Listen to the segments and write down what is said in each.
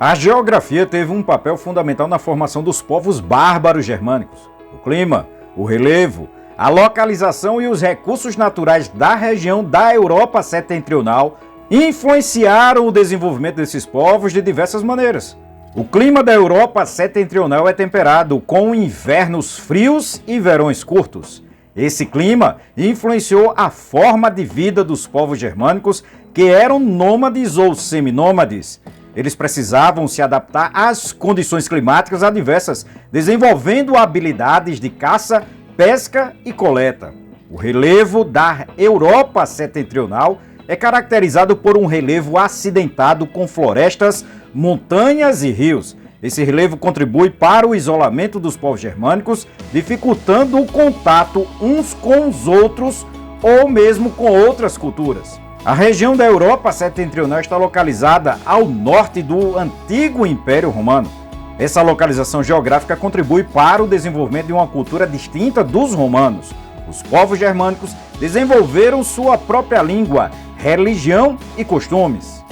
A geografia teve um papel fundamental na formação dos povos bárbaros germânicos. O clima, o relevo, a localização e os recursos naturais da região da Europa setentrional influenciaram o desenvolvimento desses povos de diversas maneiras. O clima da Europa setentrional é temperado, com invernos frios e verões curtos. Esse clima influenciou a forma de vida dos povos germânicos, que eram nômades ou seminômades. Eles precisavam se adaptar às condições climáticas adversas, desenvolvendo habilidades de caça, pesca e coleta. O relevo da Europa setentrional é caracterizado por um relevo acidentado com florestas, montanhas e rios. Esse relevo contribui para o isolamento dos povos germânicos, dificultando o contato uns com os outros ou mesmo com outras culturas. A região da Europa setentrional está localizada ao norte do antigo Império Romano. Essa localização geográfica contribui para o desenvolvimento de uma cultura distinta dos romanos. Os povos germânicos desenvolveram sua própria língua, religião e costumes.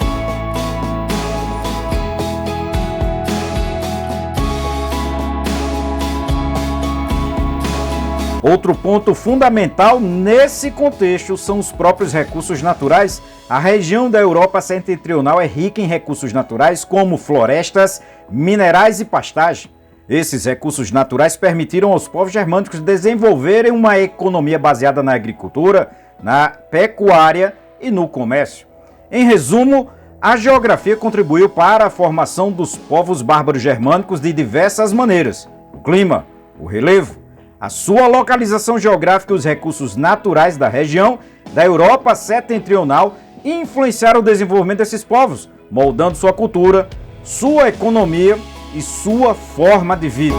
Outro ponto fundamental nesse contexto são os próprios recursos naturais. A região da Europa setentrional é rica em recursos naturais como florestas, minerais e pastagem. Esses recursos naturais permitiram aos povos germânicos desenvolverem uma economia baseada na agricultura, na pecuária e no comércio. Em resumo, a geografia contribuiu para a formação dos povos bárbaros germânicos de diversas maneiras. O clima, o relevo, a sua localização geográfica e os recursos naturais da região da Europa setentrional influenciaram o desenvolvimento desses povos, moldando sua cultura, sua economia e sua forma de vida.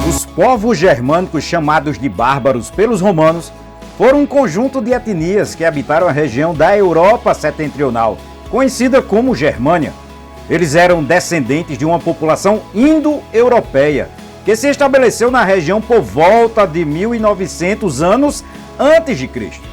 Os povos germânicos, chamados de bárbaros pelos romanos, foram um conjunto de etnias que habitaram a região da Europa setentrional, conhecida como Germânia. Eles eram descendentes de uma população indo-europeia, que se estabeleceu na região por volta de 1900 anos antes de Cristo.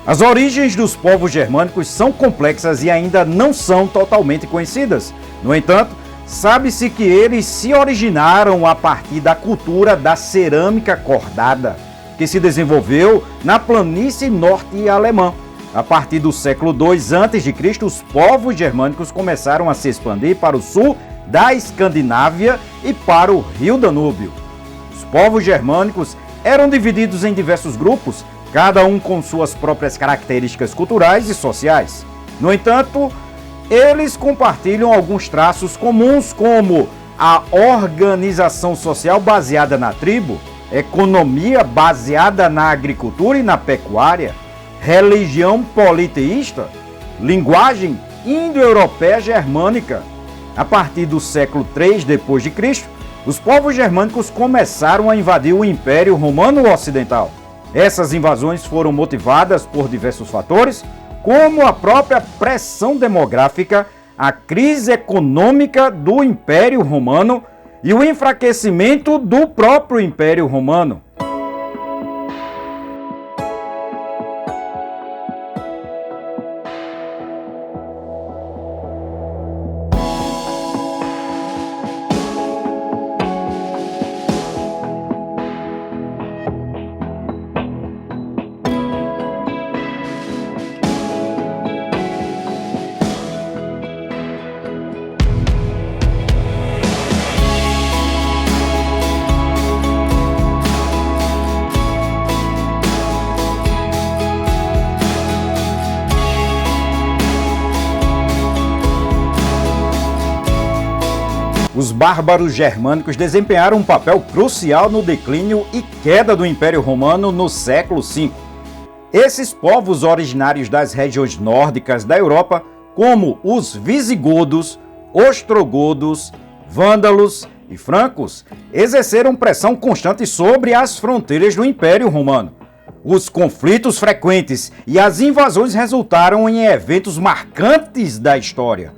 As origens dos povos germânicos são complexas e ainda não são totalmente conhecidas. No entanto, sabe-se que eles se originaram a partir da cultura da cerâmica cordada, que se desenvolveu na planície norte alemã. A partir do século II a.C., os povos germânicos começaram a se expandir para o sul da Escandinávia e para o rio Danúbio. Os povos germânicos eram divididos em diversos grupos, cada um com suas próprias características culturais e sociais. No entanto, eles compartilham alguns traços comuns, como a organização social baseada na tribo, economia baseada na agricultura e na pecuária, religião politeísta, linguagem indo-europeia germânica. A partir do século III d.C., os povos germânicos começaram a invadir o Império Romano Ocidental. Essas invasões foram motivadas por diversos fatores, como a própria pressão demográfica, a crise econômica do Império Romano e o enfraquecimento do próprio Império Romano. Os bárbaros germânicos desempenharam um papel crucial no declínio e queda do Império Romano no século V. Esses povos originários das regiões nórdicas da Europa, como os visigodos, ostrogodos, vândalos e francos exerceram pressão constante sobre as fronteiras do Império Romano. Os conflitos frequentes e as invasões resultaram em eventos marcantes da história,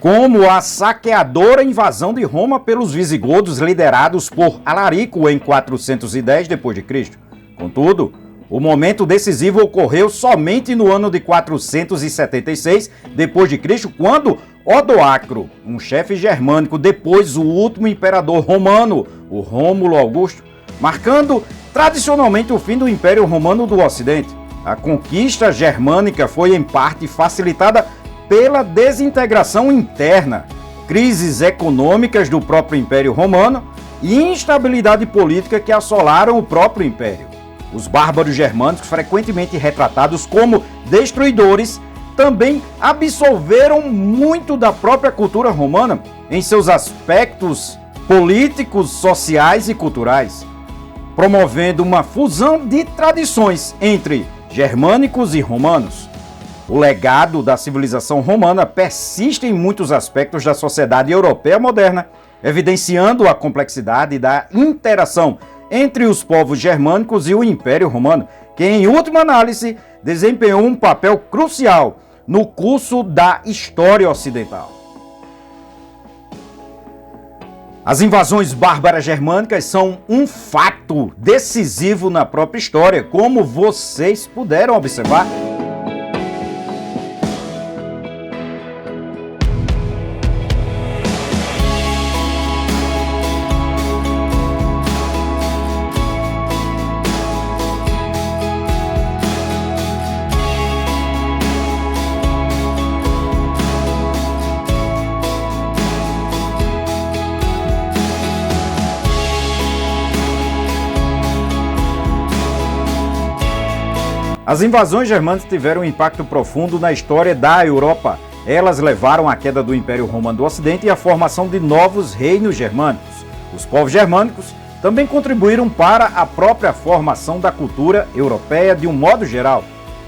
como a saqueadora invasão de Roma pelos visigodos liderados por Alarico em 410 d.C. Contudo, o momento decisivo ocorreu somente no ano de 476 d.C., quando Odoacro, um chefe germânico, depois o último imperador romano, o Rômulo Augusto, marcando tradicionalmente o fim do Império Romano do Ocidente. A conquista germânica foi em parte facilitada pela desintegração interna, crises econômicas do próprio Império Romano e instabilidade política que assolaram o próprio Império. Os bárbaros germânicos, frequentemente retratados como destruidores, também absorveram muito da própria cultura romana em seus aspectos políticos, sociais e culturais, promovendo uma fusão de tradições entre germânicos e romanos. O legado da civilização romana persiste em muitos aspectos da sociedade europeia moderna, evidenciando a complexidade da interação entre os povos germânicos e o Império Romano, que, em última análise, desempenhou um papel crucial no curso da história ocidental. As invasões bárbaras germânicas são um fato decisivo na própria história, como vocês puderam observar. As invasões germânicas tiveram um impacto profundo na história da Europa. Elas levaram à queda do Império Romano do Ocidente e à formação de novos reinos germânicos. Os povos germânicos também contribuíram para a própria formação da cultura europeia de um modo geral,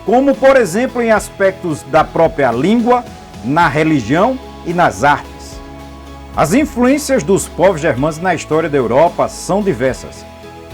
como, por exemplo, em aspectos da própria língua, na religião e nas artes. As influências dos povos germânicos na história da Europa são diversas.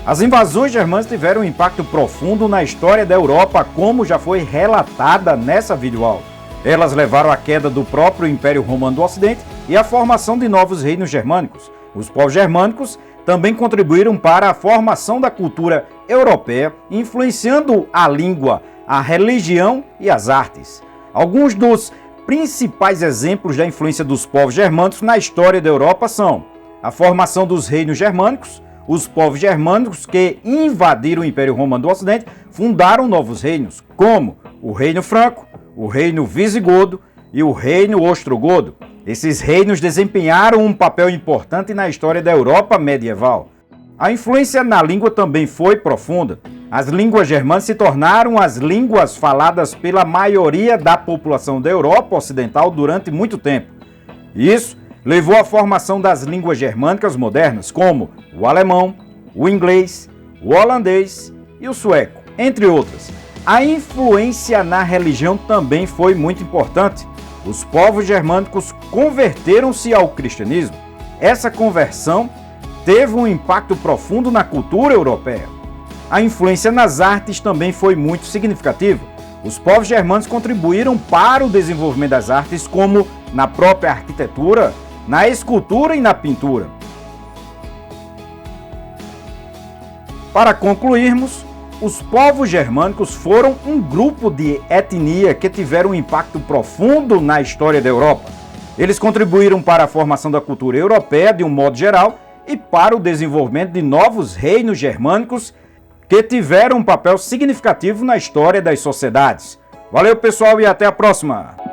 As invasões germânicas tiveram um impacto profundo na história da Europa, como já foi relatada nessa videoaula. Elas levaram à queda do próprio Império Romano do Ocidente e à formação de novos reinos germânicos. Os povos germânicos também contribuíram para a formação da cultura europeia, influenciando a língua, a religião e as artes. Alguns dos principais exemplos da influência dos povos germânicos na história da Europa são a formação dos reinos germânicos. Os povos germânicos que invadiram o Império Romano do Ocidente fundaram novos reinos, como o Reino Franco, o Reino Visigodo e o Reino Ostrogodo. Esses reinos desempenharam um papel importante na história da Europa medieval. A influência na língua também foi profunda. As línguas germânicas se tornaram as línguas faladas pela maioria da população da Europa Ocidental durante muito tempo. Isso levou à formação das línguas germânicas modernas, como o alemão, o inglês, o holandês e o sueco, entre outras. A influência na religião também foi muito importante. Os povos germânicos converteram-se ao cristianismo. Essa conversão teve um impacto profundo na cultura europeia. A influência nas artes também foi muito significativa. Os povos germânicos contribuíram para o desenvolvimento das artes, como na própria arquitetura, na escultura e na pintura. Para concluirmos, os povos germânicos foram um grupo de etnia que tiveram um impacto profundo na história da Europa. Eles contribuíram para a formação da cultura europeia de um modo geral e para o desenvolvimento de novos reinos germânicos que tiveram um papel significativo na história das sociedades. Valeu, pessoal, e até a próxima!